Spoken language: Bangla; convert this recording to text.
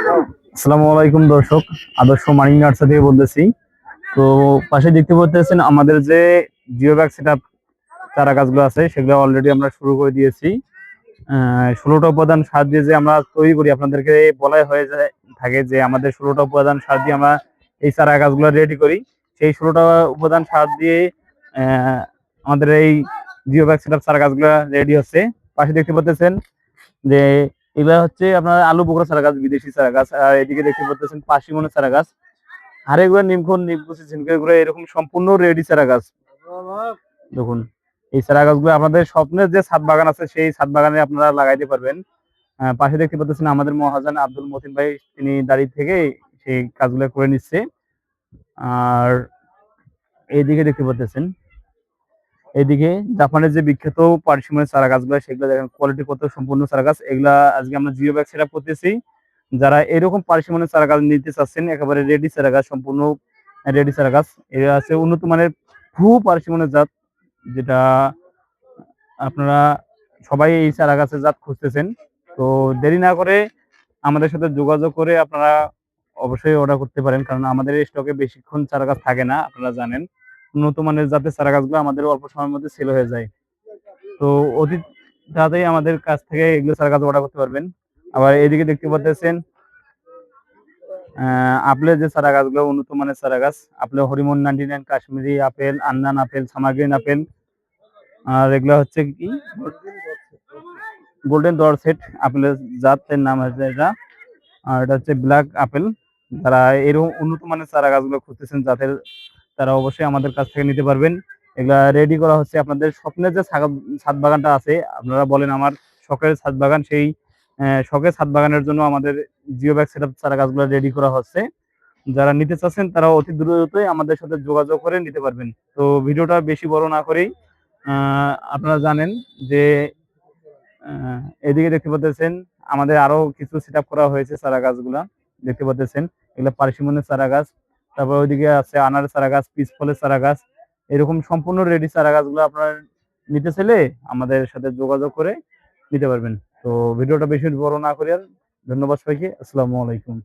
আসসালামু আলাইকুম দর্শক, আদর্শ মানিক নার্সারি থেকে বলতেছি। তো পাশে দেখতে পাচ্ছেন আমাদের যে জিও ব্যাগ সেটআপ চারা গাছগুলো আছে, সেগুলো অলরেডি আমরা শুরু করে দিয়েছি। 16টা উপাদান সার দিয়ে যে আমরা তৈরি করি, আপনাদেরকে বলাই হয়ে যায় থাকে যে আমাদের 16টা উপাদান সার দিয়ে আমরা এই চারা গাছগুলো রেডি করি। সেই 16টা উপাদান সার দিয়ে আমাদের এই জিও ব্যাগ সেটআপ চারা গাছগুলো রেডি হচ্ছে। পাশে দেখতে পাচ্ছেন যে এগুলা হচ্ছে আপনার আলু বোখরা চারা গাছ, বিদেশি চারা গাছ। আর এদিকে দেখতে পাচ্ছেন পাশিমনের চারা গাছ। আর এগুলো নিমখোল, নিমকুচি, ঝিনকে গুলো এরকম সম্পূর্ণ রেডি চারা গাছ। দেখুন, এই চারা গাছগুলো আপনাদের স্বপ্নের যে ছাদ বাগান আছে সেই ছাদ বাগানে আপনারা লাগাইতে পারবেন। পাশে দেখতে পাচ্ছেন আমাদের মহাজন আব্দুল মতিন ভাই, তিনি দাঁড়িয়ে থেকে সেই কাজগুলো করে নিচ্ছে। আর এইদিকে দেখতে পাচ্ছেন, এদিকে জাপানের যে বিখ্যাত পার্সিমনের চারা গাছগুলো, সেগুলো দেখেন কোয়ালিটি কত সম্পূর্ণ চারা গাছ। এগুলা আজকে আমরা জিও ব্যাগ সেটআপ করতেছি। যারা এরকম পার্সিমনের চারা গাছ নিতে চাচ্ছেন, একেবারে রেডি চারা গাছ, সম্পূর্ণ রেডি চারা গাছ, এরা আছে উন্নত মানের ভূ পার্সিমনের জাত, যেটা আপনারা সবাই এই চারা গাছের জাত খুঁজতেছেন। তো দেরি না করে আমাদের সাথে যোগাযোগ করে আপনারা অবশ্যই অর্ডার করতে পারেন, কারণ আমাদের স্টকে বেশিক্ষণ চারা গাছ থাকে না, আপনারা জানেন। উন্নত মানের জাতের চারা গাছগুলো আমাদের অল্প সময়ের মধ্যে সেল হয়ে যায়। তো অতি তাড়াতাড়ি আমাদের কাছ থেকে এগুলো চারা গাছ অর্ডার করতে পারবেন। আবার এদিকে দেখতে পাচ্ছেন আপেলের যে চারা গাছগুলো, উন্নত মানের চারা গাছ। আপেল হরিমন 99, কাশ্মীরি আপেল, আন্নান আপেল, সামারগ্রিন আপেল। আর এগুলো হচ্ছে কি গোল্ডেন ডরসেট আপেলের জাতের নাম হচ্ছে এটা। আর এটা হচ্ছে ব্ল্যাক আপেল। যারা এরকম উন্নত মানের চারা গাছগুলো খুঁজতেছেন জাতের, তারা অবশ্যই আমাদের কাছ থেকে নিতে পারবেন। এগুলা রেডি করা হচ্ছে। আপনাদের স্বপ্নের যে ছাদ বাগানটা আছে, আপনারা বলেন আমার শখের ছাদ বাগান, সেই শখের ছাদ বাগানের জন্য আমাদের জিও ব্যাগ সেটআপ চারা গাছগুলো রেডি করা হচ্ছে। যারা নিতে চাচ্ছেন তারা অতি দ্রুতই আমাদের সাথে যোগাযোগ করে নিতে পারবেন। তো ভিডিওটা বেশি বড় না করেই আপনারা জানেন যে এদিকে দেখতে পাচ্ছেন আমাদের আরো কিছু সেটআপ করা হয়েছে চারা গাছগুলা, দেখতে পাচ্ছেন এগুলো পার্সিমনের চারা গাছ। তারপর ওইদিকে আছে আনারের চারা গাছ, পিচ ফলের চারা গাছ। এরকম সম্পূর্ণ রেডি চারা গাছগুলো আপনারা নিতে চাইলে আমাদের সাথে যোগাযোগ করে নিতে পারবেন। তো ভিডিওটা বেশি বড় না করে আর, ধন্যবাদ সবাইকে। আসসালামু আলাইকুম।